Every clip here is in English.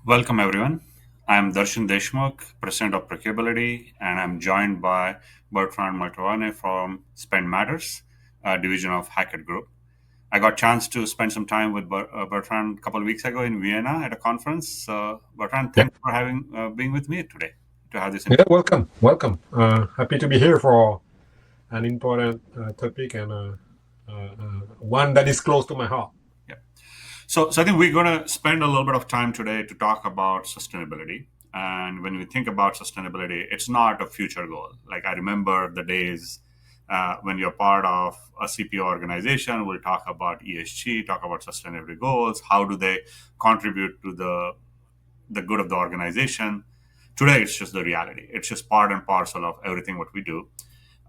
Welcome, everyone. I'm Darshan Deshmukh, President of ProcureAbility, and I'm joined by Bertrand Maltaverne from Spend Matters, division of Hackett Group. I got a chance to spend some time with Bertrand a couple of weeks ago in Vienna at a conference. Bertrand, Yeah, thanks for having being with me today to have this. yeah, welcome. Happy to be here for an important topic and one that is close to my heart. Yeah. So I think we're going to spend a little bit of time today to talk about sustainability. And when we think about sustainability, it's not a future goal. Like I remember the days when you're part of a CPO organization, we'll talk about ESG, talk about sustainability goals. How do they contribute to the good of the organization? Today, it's just the reality. It's just part and parcel of everything what we do.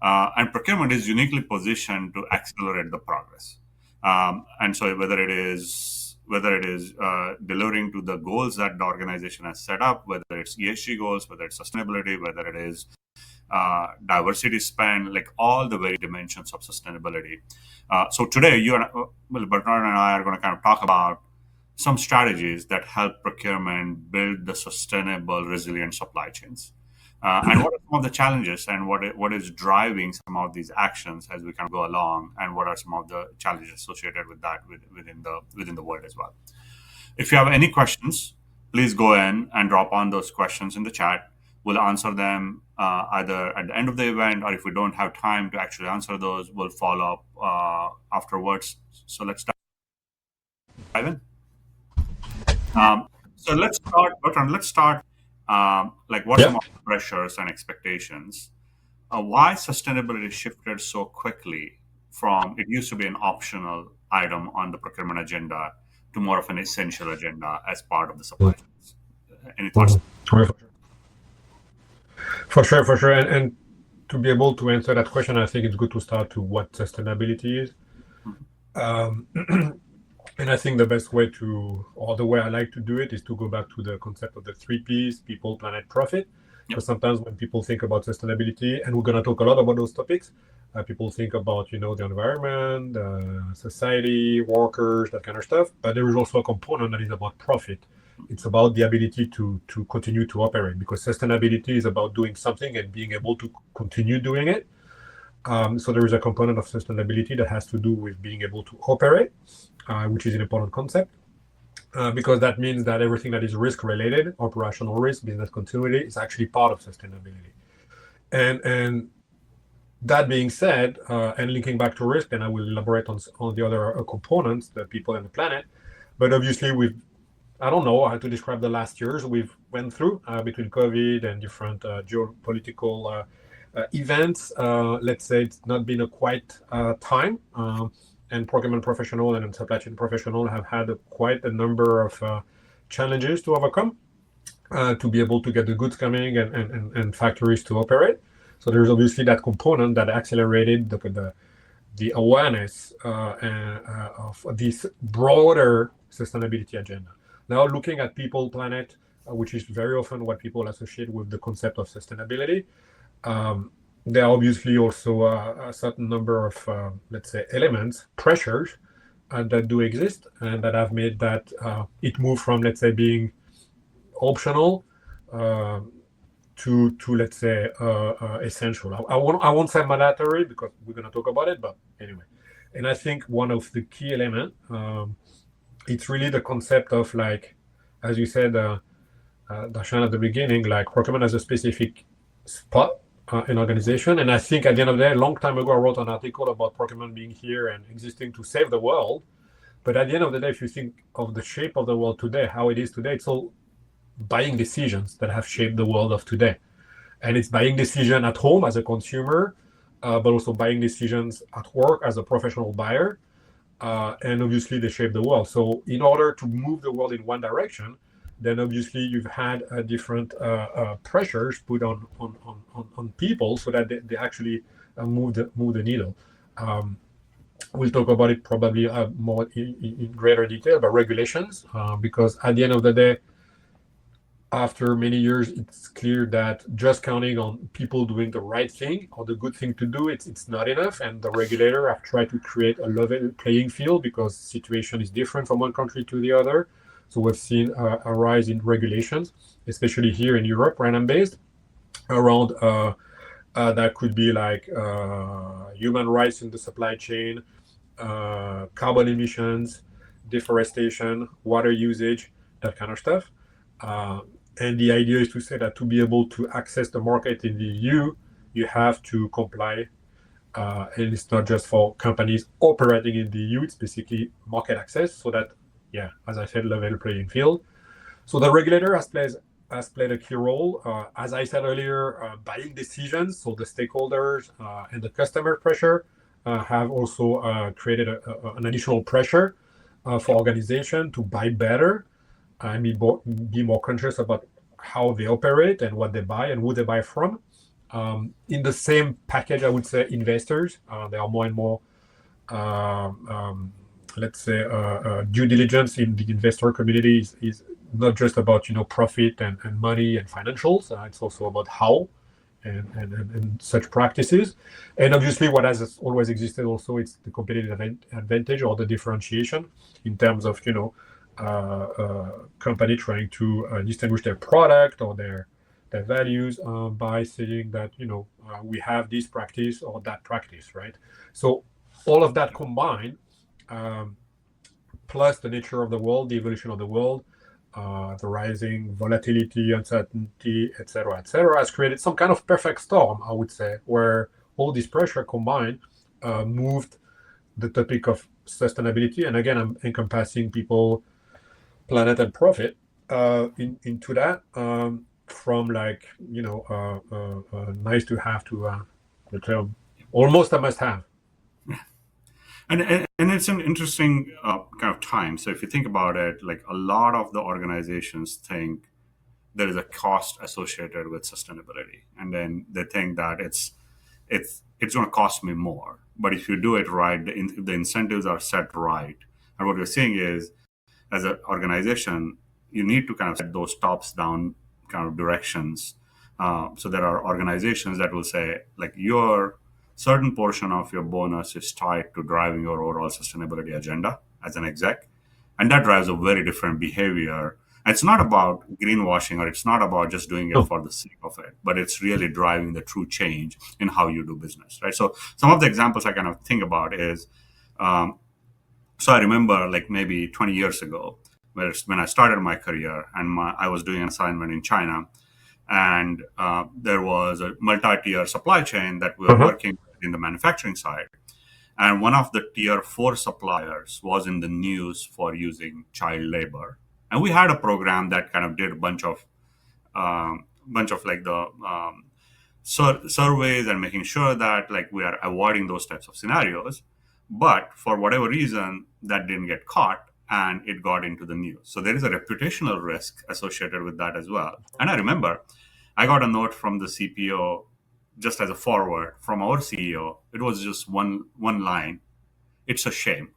And procurement is uniquely positioned to accelerate the progress. And so whether it is delivering to the goals that the organization has set up, whether it's ESG goals, whether it's sustainability, whether it is diversity spend, like all the very dimensions of sustainability. So today, Bertrand and I are going to kind of talk about some strategies that help procurement build the sustainable, resilient supply chains. And what are some of the challenges and what is driving some of these actions as we kind of go along, and what are some of the challenges associated with that within the world as well. If you have any questions, please go in and drop on those questions in the chat. We'll answer them either at the end of the event, or if we don't have time to actually answer those, we'll follow up afterwards. So let's dive in. So let's start, Bertrand. Let's start. Like, what are Yeah. some of the pressures and expectations? Why sustainability shifted so quickly from it used to be an optional item on the procurement agenda to more of an essential agenda as part of the supply chains? Any thoughts? Mhm. For sure. And to be able to answer that question, I think it's good to start to what sustainability is. Mhm. Um, and I think the best way or the way I like to do it is to go back to the concept of the three Ps: people, planet, profit. Yep. Because sometimes when people think about sustainability, and we're going to talk a lot about those topics, people think about, the environment, society, workers, that kind of stuff. But there is also a component that is about profit. It's about the ability to continue to operate, because sustainability is about doing something and being able to continue doing it. So there is a component of sustainability that has to do with being able to operate, which is an important concept. Because that means that everything that is risk related, operational risk, business continuity, is actually part of sustainability. And that being said, and linking back to risk, and I will elaborate on the other components, the people and the planet. But obviously, I don't know how to describe the last years we've went through between COVID and different geopolitical events. Let's say it's not been a quiet time. And procurement professional and supply chain professional have had quite a number of challenges to overcome to be able to get the goods coming and factories to operate. So there's obviously that component that accelerated the awareness of this broader sustainability agenda. Now, looking at people, planet, which is very often what people associate with the concept of sustainability, there are obviously also a certain number of, let's say, elements, pressures that do exist and that have made that it move from, let's say, being optional to let's say essential. I won't say mandatory because we're going to talk about it, but anyway. And I think one of the key elements, it's really the concept of, like, as you said, Darshan, at the beginning, like procurement has a specific spot in organization. And I think at the end of the day, a long time ago, I wrote an article about procurement being here and existing to save the world. But at the end of the day, if you think of the shape of the world today, how it is today, it's all buying decisions that have shaped the world of today. And it's buying decision at home as a consumer, but also buying decisions at work as a professional buyer. And obviously they shape the world. So in order to move the world in one direction, then obviously you've had different pressures put on people so that they actually move the needle. We'll talk about it probably more in greater detail, but regulations, because at the end of the day, after many years, it's clear that just counting on people doing the right thing or the good thing to do, it's not enough. And the regulator have tried to create a level playing field because situation is different from one country to the other. So we've seen a rise in regulations, especially here in Europe, where I'm based, around that could be like human rights in the supply chain, carbon emissions, deforestation, water usage, that kind of stuff. Uh, and the idea is to say that to be able to access the market in the EU, you have to comply. And it's not just for companies operating in the EU, it's basically market access so that, yeah, as I said, level playing field. So the regulator has played a key role. As I said earlier, buying decisions, so the stakeholders and the customer pressure have also created an additional pressure for organization to buy better and be more conscious about how they operate and what they buy and who they buy from. In the same package, I would say investors, there are more and more, let's say, due diligence in the investor community is not just about profit and money and financials. It's also about how and such practices. And obviously, what has always existed also, it's the competitive advantage or the differentiation in terms of company trying to distinguish their product or their values by saying that we have this practice or that practice, right? So all of that combined, plus the nature of the world, the evolution of the world, the rising volatility, uncertainty, etc., has created some kind of perfect storm, I would say, where all this pressure combined moved the topic of sustainability, and again, I'm encompassing people, planet, and profit into that. From like nice to have to the term almost a must have. And it's an interesting kind of time. So if you think about it, like a lot of the organizations think there is a cost associated with sustainability, and then they think that it's going to cost me more. But if you do it right, the incentives are set right, and what we're seeing is, as an organization, you need to kind of set those tops down kind of directions. So there are organizations that will say, like, your certain portion of your bonus is tied to driving your overall sustainability agenda as an exec, and that drives a very different behavior. And it's not about greenwashing, or it's not about just doing it No. for the sake of it, but it's really driving the true change in how you do business, right? So some of the examples I kind of think about is, so I remember like maybe 20 years ago, when I started my career, and I was doing an assignment in China, and there was a multi-tier supply chain that we were working in the manufacturing side. And one of the tier 4 suppliers was in the news for using child labor. And we had a program that kind of did a bunch of like the surveys and making sure that like we are avoiding those types of scenarios. But for whatever reason, that didn't get caught and it got into the news. So there is a reputational risk associated with that as well. And I remember I got a note from the CPO, just as a forward from our CEO. It was just one line. It's a shame.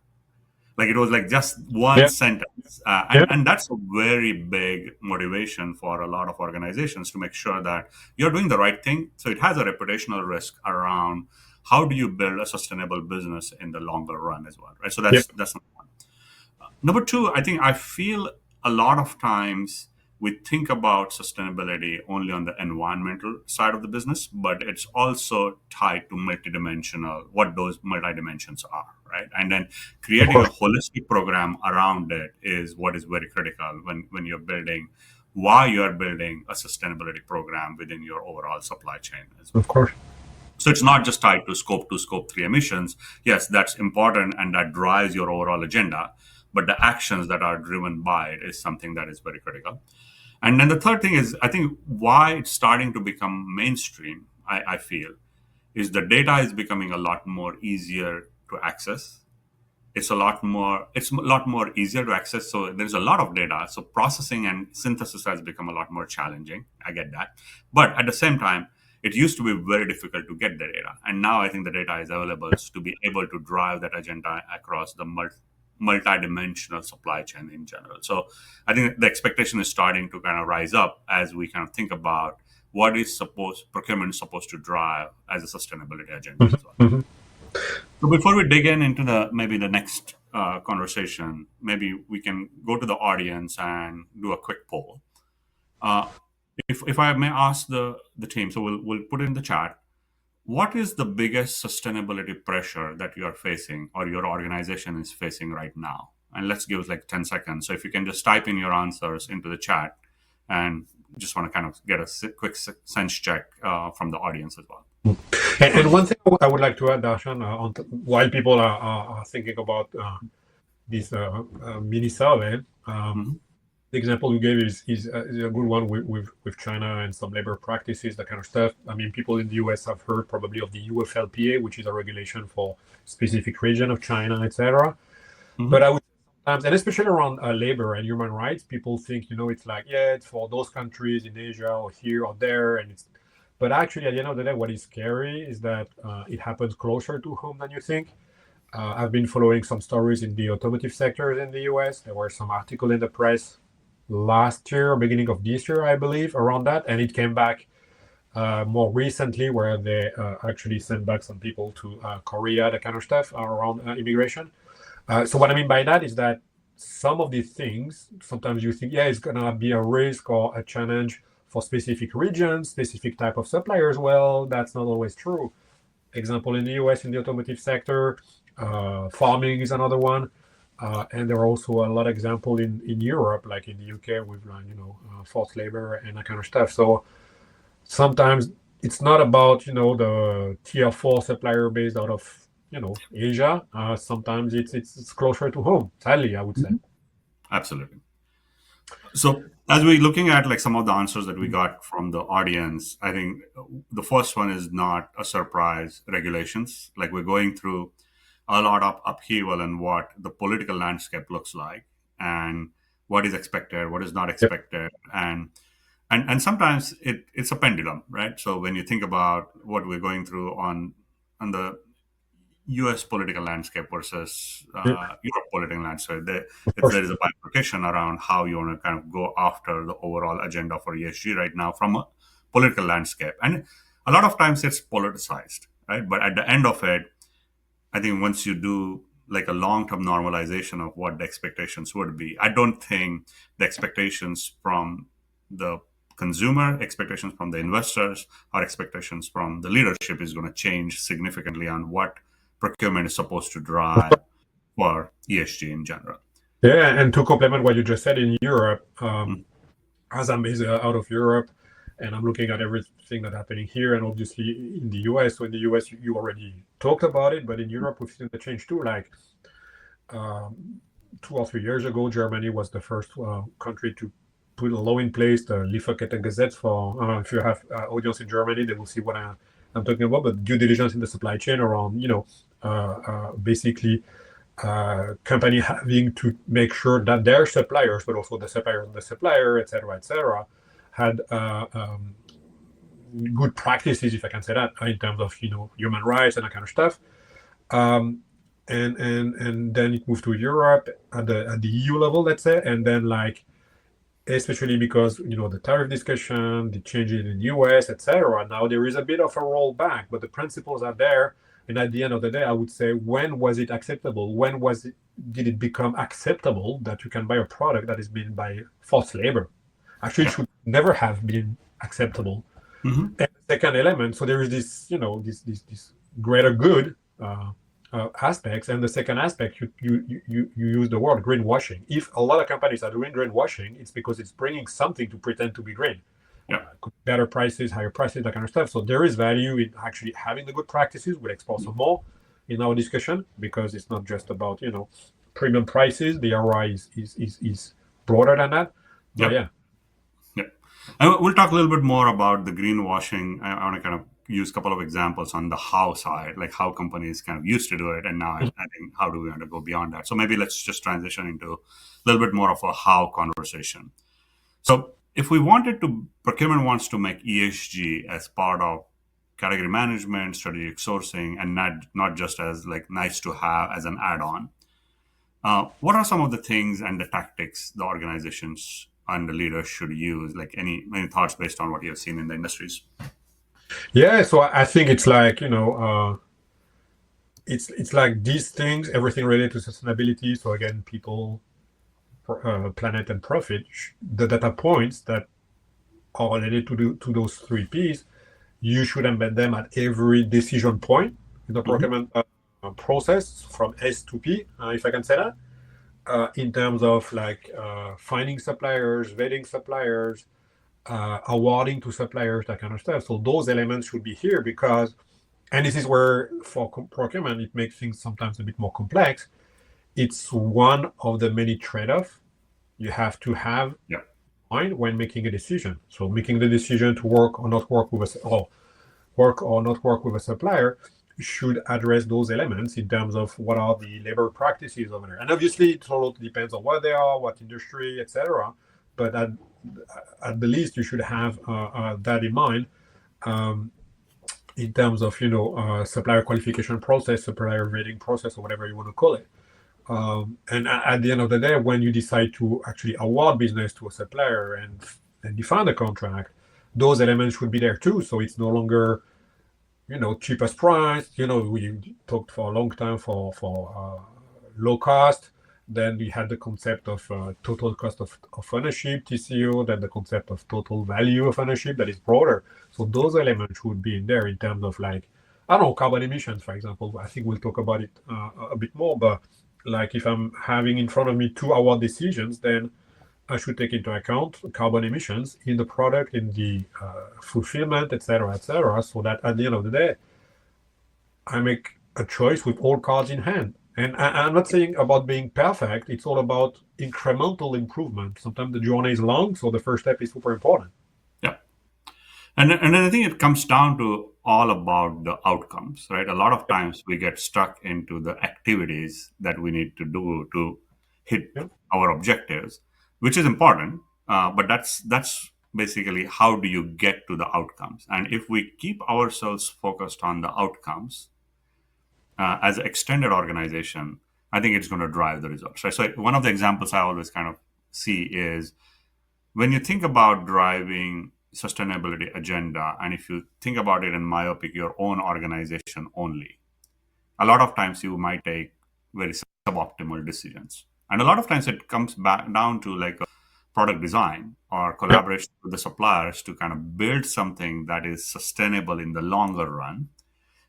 Like it was like just one sentence. And that's a very big motivation for a lot of organizations to make sure that you're doing the right thing. So it has a reputational risk around how do you build a sustainable business in the longer run as well, right? So that's number one. Number two, I feel a lot of times we think about sustainability only on the environmental side of the business, but it's also tied to multidimensional, what those multidimensions are, right? And then creating a holistic program around it is what is very critical when you're building, why you are building a sustainability program within your overall supply chain as well. Of course. So it's not just tied to scope 2, scope 3 emissions. Yes, that's important and that drives your overall agenda, but the actions that are driven by it is something that is very critical. And then the third thing is, I think why it's starting to become mainstream, I feel, is the data is becoming a lot more easier to access. It's a lot more easier to access. So there's a lot of data. So processing and synthesis has become a lot more challenging. I get that. But at the same time, it used to be very difficult to get the data. And now I think the data is available to be able to drive that agenda across the multi-dimensional supply chain in general. So I think the expectation is starting to kind of rise up as we kind of think about what is procurement is supposed to drive as a sustainability agenda as well. So before we dig into maybe the next conversation, maybe we can go to the audience and do a quick poll. Uh, if I may ask the team, so we'll put it in the chat. What is the biggest sustainability pressure that you are facing or your organization is facing right now? And let's give like 10 seconds. So if you can just type in your answers into the chat, and just want to kind of get a quick sense check from the audience as well. And one thing I would like to add, Darshan, while people are thinking about this mini survey, the example you gave is a good one with China and some labor practices, that kind of stuff. I mean, people in the US have heard probably of the UFLPA, which is a regulation for specific region of China, etc. But I would sometimes, and especially around labor and human rights, people think, it's like, yeah, it's for those countries in Asia or here or there, and it's. But actually, at the end of the day, what is scary is that it happens closer to home than you think. I've been following some stories in the automotive sector in the US. There were some articles in the press last year, beginning of this year, I believe, around that. And it came back more recently where they actually sent back some people to Korea, that kind of stuff around immigration. So what I mean by that is that some of these things, sometimes you think, yeah, it's going to be a risk or a challenge for specific regions, specific type of suppliers. Well, that's not always true. Example in the US in the automotive sector, farming is another one. And there are also a lot of examples in Europe, like in the UK with forced labor and that kind of stuff. So sometimes it's not about the tier 4 supplier based out of Asia. Sometimes it's closer to home. Sadly, I would say. Absolutely. So as we're looking at like some of the answers that we got from the audience, I think the first one is not a surprise: regulations. Like we're going through a lot of upheaval in what the political landscape looks like and what is expected, what is not expected. And sometimes it's a pendulum, right? So when you think about what we're going through on the US political landscape versus Europe political landscape, there is a bifurcation around how you want to kind of go after the overall agenda for ESG right now from a political landscape. And a lot of times it's politicized, right? But at the end of it, I think once you do like a long-term normalization of what the expectations would be, I don't think the expectations from the consumer, expectations from the investors, or expectations from the leadership is going to change significantly on what procurement is supposed to drive for ESG in general. Yeah, and to complement what you just said, in Europe, as I'm based out of Europe, and I'm looking at everything that's happening here, and obviously in the US. So in the US, you already talked about it, but in Europe, we've seen the change too. Like 2 or 3 years ago, Germany was the first country to put a law in place, the Lieferkettengesetz. For if you have audience in Germany, they will see what I'm talking about. But due diligence in the supply chain around, basically company having to make sure that their suppliers, but also the supplier of the supplier, et cetera, had good practices, if I can say that, in terms of human rights and that kind of stuff. And then it moved to Europe at the EU level, let's say, and then like especially because the tariff discussion, the changes in the US, etc. Now there is a bit of a rollback, but the principles are there. And at the end of the day, I would say, when was it acceptable? Did it become acceptable that you can buy a product that is made by forced labor? Actually, it should never have been acceptable. And the second element, so there is this, this greater good aspects, and the second aspect, you use the word greenwashing. If a lot of companies are doing greenwashing, it's because it's bringing something to pretend to be green. Better prices, higher prices, that kind of stuff. So there is value in actually having the good practices. We'll explore some more in our discussion, because it's not just about premium prices. The ROI is broader than that. Yeah. And we'll talk a little bit more about the greenwashing. I want to kind of use a couple of examples on the how side, like how companies kind of used to do it, and now I think how do we want to go beyond that. So maybe let's just transition into a little bit more of a how conversation. So if procurement wants to make ESG as part of category management, strategic sourcing, and not just as like nice to have as an add-on, what are some of the things and the tactics the organizations and the leaders should use? Like any thoughts based on what you've seen in the industries? Yeah, so I think it's like it's like these things, everything related to sustainability. So again, people, planet, and profit. The data points that are related to those three P's, you should embed them at every decision point in the Mhm. procurement process from S to P, if I can say that. In terms of like finding suppliers, vetting suppliers, awarding to suppliers, that kind of stuff. So those elements should be here because, and this is where for procurement it makes things sometimes a bit more complex. It's one of the many trade-offs you have to have Yeah. in mind when making a decision. So making the decision to work or not work with or work or not work with a supplier should address those elements in terms of what are the labor practices over there. And obviously, it all depends on what they are, what industry, etc. But at the least, you should have that in mind um, in terms of supplier qualification process, supplier rating process, or whatever you want to call it. And at the end of the day, when you decide to actually award business to a supplier and define the contract, those elements should be there too. So it's no longer cheapest price. We talked for a long time for low cost. Then we had the concept of total cost of ownership, TCO, then the concept of total value of ownership that is broader. So those elements would be in there in terms of like, I don't know, carbon emissions, for example. I think we'll talk about it a bit more, but like if I'm having in front of me two award decisions, then I should take into account carbon emissions in the product, in the fulfillment, et cetera, so that at the end of the day, I make a choice with all cards in hand. And I'm not saying about being perfect. It's all about incremental improvement. Sometimes the journey is long, so the first step is super important. Yeah. And I think it comes down to all about the outcomes, right? A lot of times we get stuck into the activities that we need to do to hit Yeah, our objectives, which is important. But that's basically how do you get to the outcomes? And if we keep ourselves focused on the outcomes as an extended organization, I think it's going to drive the results. Right? So one of the examples I always kind of see is when you think about driving sustainability agenda, and if you think about it in myopic your own organization only, a lot of times you might take very suboptimal decisions, and a lot of times it comes back down to like a product design or yeah, collaboration with the suppliers to kind of build something that is sustainable in the longer run.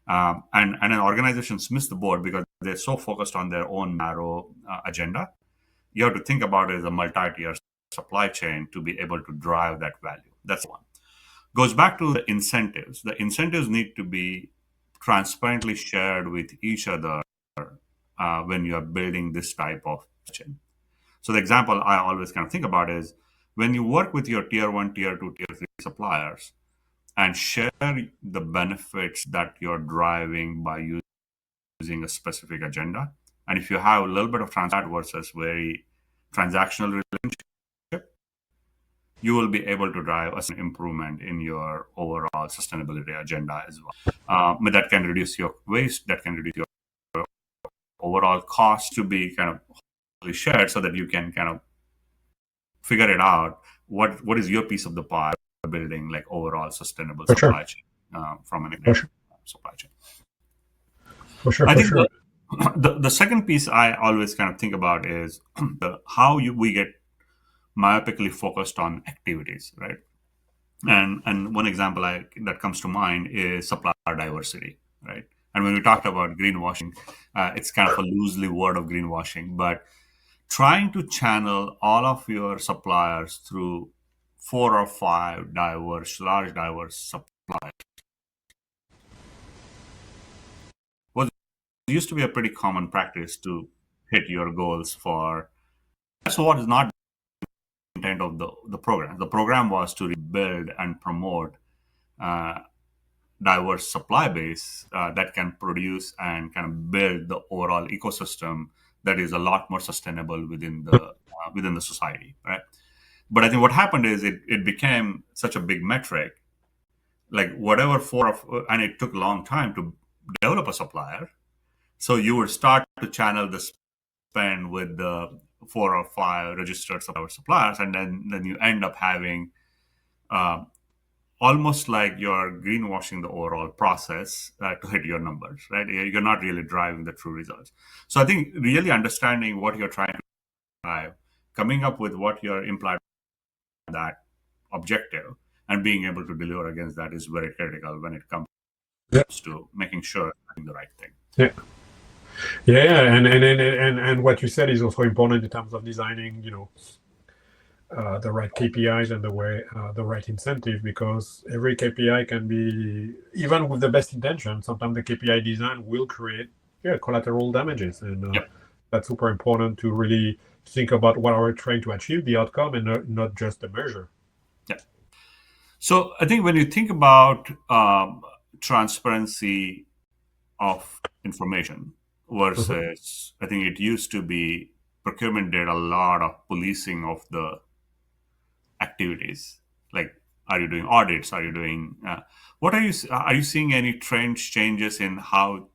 And an organizations miss the boat because they're so focused on their own narrow agenda. You have to think about it as a multi-tier supply chain to be able to drive that value. That's one. Goes back to the incentives. The incentives need to be transparently shared with each other when you are building this type of chain. So the example I always kind of think about is when you work with your tier one, tier two, tier three suppliers and share the benefits that you're driving by using a specific agenda. And if you have a little bit of transact versus very transactional relationship, you will be able to drive an improvement in your overall sustainability agenda as well. But that can reduce your waste, that can reduce your overall cost to be kind of shared so that you can kind of figure it out. What is your piece of the pie building like overall sustainable for sure, supply chain from an for integrated sure, supply chain. for sure, I for think sure. the second piece I always kind of think about is how we get myopically focused on activities, right? And one example that comes to mind is supplier diversity, right? And when we talked about greenwashing, it's kind of a loosely word of greenwashing, but trying to channel all of your suppliers through four or five large diverse suppliers was used to be a pretty common practice to hit your goals for. That's what is not intent of the program. The program was to build and promote uh, diverse supply base that can produce and kind of build the overall ecosystem that is a lot more sustainable within the society, right? But I think what happened is it became such a big metric, like whatever four of, and it took a long time to develop a supplier. So you would start to channel the spend with the four or five registered suppliers, and then you end up having uh, almost like you're greenwashing the overall process to hit your numbers, right? You're not really driving the true results. So I think really understanding what you're trying to drive, coming up with what you're implying that objective, and being able to deliver against that is very critical when it comes Yeah. to making sure you're doing the right thing. Yeah. Yeah, and what you said is also important in terms of designing, the right KPIs and the right incentive, because every KPI can be, even with the best intention, sometimes the KPI design will create collateral damages, and Yep. that's super important to really think about what are we trying to achieve, the outcome, and not just the measure. Yeah. So I think when you think about transparency of information versus, I think it used to be procurement did a lot of policing of the activities. Like, are you doing audits? Are you doing what are you seeing any trends changes in how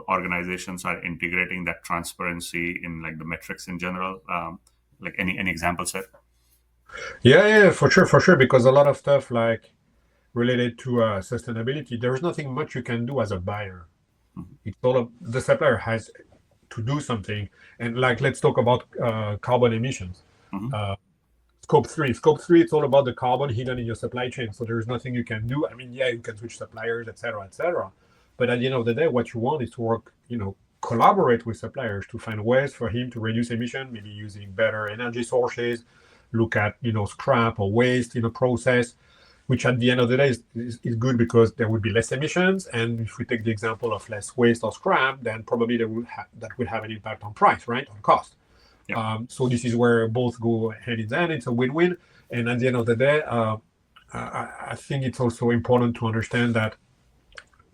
organizations are integrating that transparency in like the metrics in general? Like any examples there? Yeah, for sure, because a lot of stuff like related to sustainability, there's nothing much you can do as a buyer. Mhm. It's all of the supplier has to do something, and like let's talk about carbon emissions. Mhm. Uh, Scope 3. Scope 3, it's all about the carbon hidden in your supply chain. So there's nothing you can do. I mean, yeah, you can switch suppliers, etc., etc. But at the end of the day, what you want is to work, collaborate with suppliers to find ways for him to reduce emission, maybe using better energy sources, look at, scrap or waste in a process, which at the end of the day is good because there would be less emissions. And if we take the example of less waste or scrap, then probably that will have an impact on price, right? On cost. Yeah. So this is where both go hand in hand. It's a win-win. And at the end of the day, I think it's also important to understand that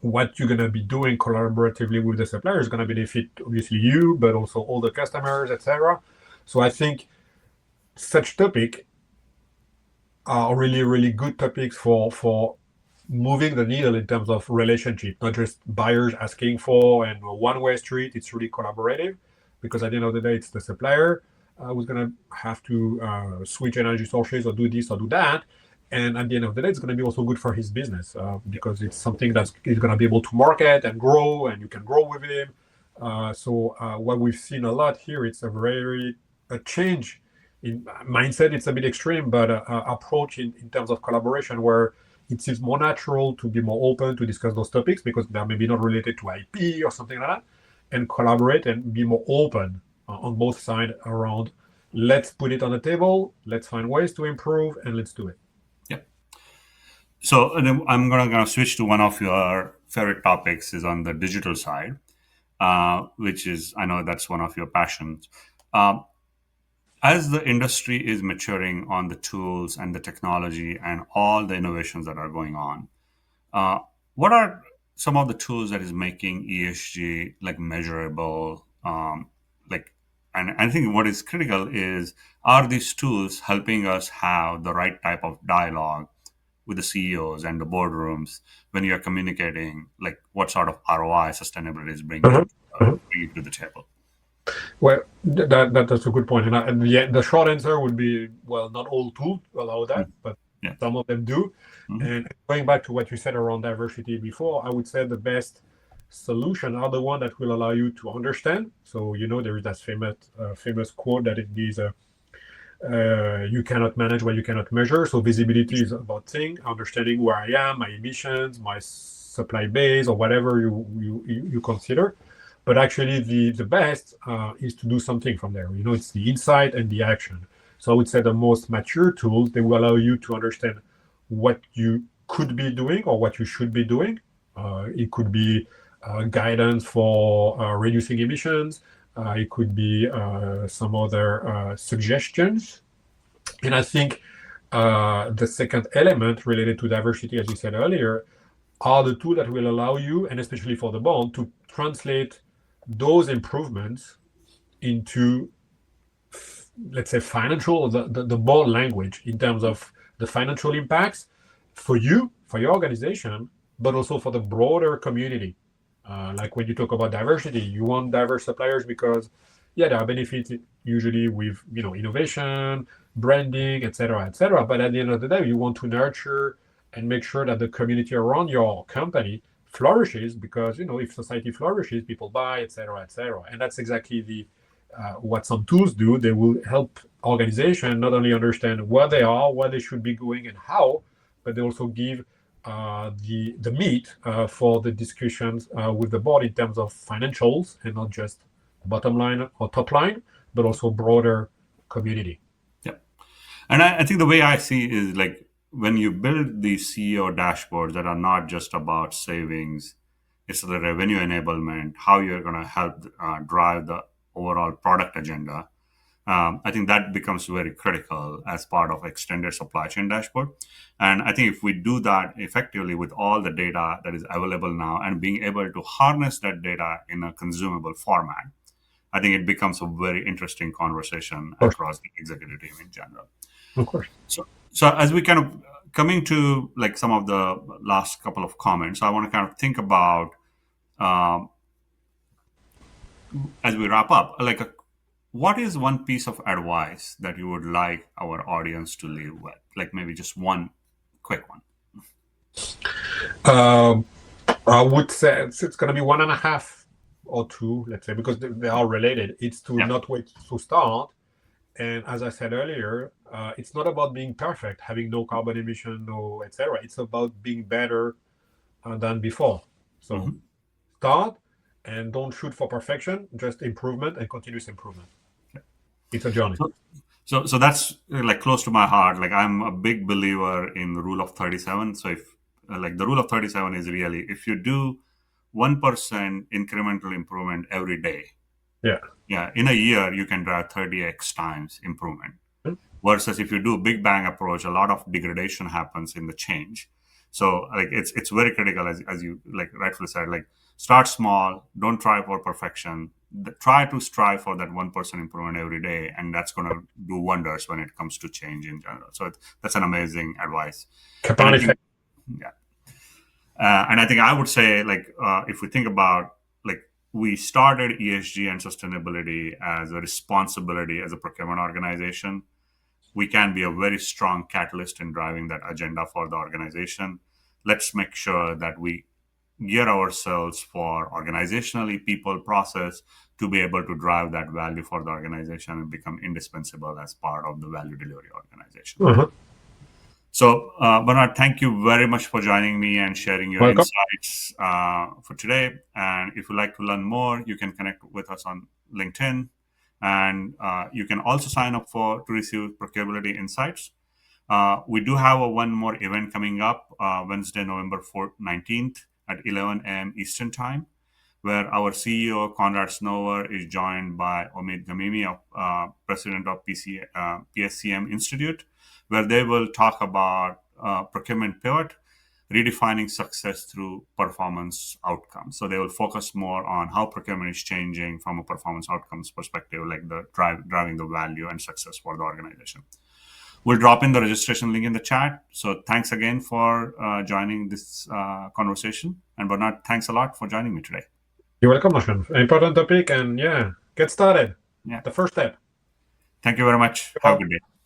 what you're going to be doing collaboratively with the supplier is going to benefit obviously you, but also all the customers, etc. So I think such topic are really, really good topics for moving the needle in terms of relationship, not just buyers asking for and a one-way street. It's really collaborative, because at the end of the day, it's the supplier who's going to have to switch energy sources or do this or do that. And at the end of the day, it's going to be also good for his business, because it's something that he's going to be able to market and grow, and you can grow with him. So what we've seen a lot here, it's a change in mindset. It's a bit extreme, but approach in terms of collaboration, where it seems more natural to be more open to discuss those topics because they're maybe not related to IP or something like that, and collaborate and be more open on both sides around, let's put it on the table, let's find ways to improve, and let's do it. Yeah. So and then I'm gonna switch to one of your favorite topics is on the digital side, which is, I know that's one of your passions. Um, as the industry is maturing on the tools and the technology and all the innovations that are going on, uh, what are some of the tools that is making ESG like measurable? Like, and I think what is critical is, are these tools helping us have the right type of dialogue with the CEOs and the boardrooms when you're communicating, like what sort of ROI sustainability is Uh-huh. Uh-huh. bringing to the table? Well, that's a good point. And the short answer would be, well, not all tools allow that, Mm. but Yeah. some of them do. Mhm. And going back to what you said around diversity before, I would say the best solution are the one that will allow you to understand. So, there is that famous quote that it is, you cannot manage what you cannot measure. So visibility is about thing, understanding where I am, my emissions, my supply base, or whatever you consider. But actually, the best is to do something from there. It's the insight and the action. So I would say the most mature tools, they will allow you to understand what you could be doing or what you should be doing. It could be guidance for reducing emissions. It could be some other suggestions. And I think the second element related to diversity, as you said earlier, are the tools that will allow you, and especially for the bond, to translate those improvements into, let's say, financial, the board language in terms of the financial impacts for you, for your organization, but also for the broader community. Like when you talk about diversity, you want diverse suppliers because, yeah, there are benefits usually with, innovation, branding, etc., etc. But at the end of the day, you want to nurture and make sure that the community around your company flourishes, because if society flourishes, people buy, etc., etc. And that's exactly what some tools do. They will help organization not only understand where they are, where they should be going, and how, but they also give the meat for the discussions with the board in terms of financials, and not just bottom line or top line, but also broader community. Yeah. And I think the way I see is like when you build these CEO dashboards that are not just about savings, it's the revenue enablement, how you're going to help drive the overall product agenda. I think that becomes very critical as part of extended supply chain dashboard. And I think if we do that effectively with all the data that is available now and being able to harness that data in a consumable format, I think it becomes a very interesting conversation across the executive team in general. Of course. So as we kind of coming to like some of the last couple of comments, I want to kind of think about as we wrap up, like what is one piece of advice that you would like our audience to leave with? Like maybe just one quick one. I would say it's going to be 1.5 or 2, let's say, because they are related. It's to not wait to start. And as I said earlier, it's not about being perfect, having no carbon emission, no, etc. It's about being better than before. So start and don't shoot for perfection, just improvement and continuous improvement. It's a journey. So that's like close to my heart. Like I'm a big believer in the rule of 37. So if like the rule of 37 is really if you do 1% incremental improvement every day, in a year you can drive 30x times improvement. Versus if you do big bang approach, a lot of degradation happens in the change. So like it's very critical, as you like rightfully said, like start small, don't try for perfection. Try to strive for that 1% improvement every day, and that's going to do wonders when it comes to change in general. So that's an amazing advice. And I think I would say, like, if we think about, like, we started ESG and sustainability as a responsibility as a procurement organization, we can be a very strong catalyst in driving that agenda for the organization. Let's make sure that we gear ourselves for organizationally, people, process to be able to drive that value for the organization and become indispensable as part of the value delivery organization. So, Bernard, thank you very much for joining me and sharing your insights for today. And if you'd like to learn more, you can connect with us on LinkedIn. And you can also sign up to receive ProcureAbility insights. We do have one more event coming up Wednesday, November 19th at 11 a.m. Eastern Time, where our CEO, Conrad Snower, is joined by Omid Gamimi, President of PSCM Institute, where they will talk about procurement pivot, redefining success through performance outcomes. So they will focus more on how procurement is changing from a performance outcomes perspective, like the driving the value and success for the organization. We'll drop in the registration link in the chat. So thanks again for joining this conversation. And Bernard, thanks a lot for joining me today. You're welcome, Darshan. Important topic, and get started. The first step. Thank you very much. Have a good day.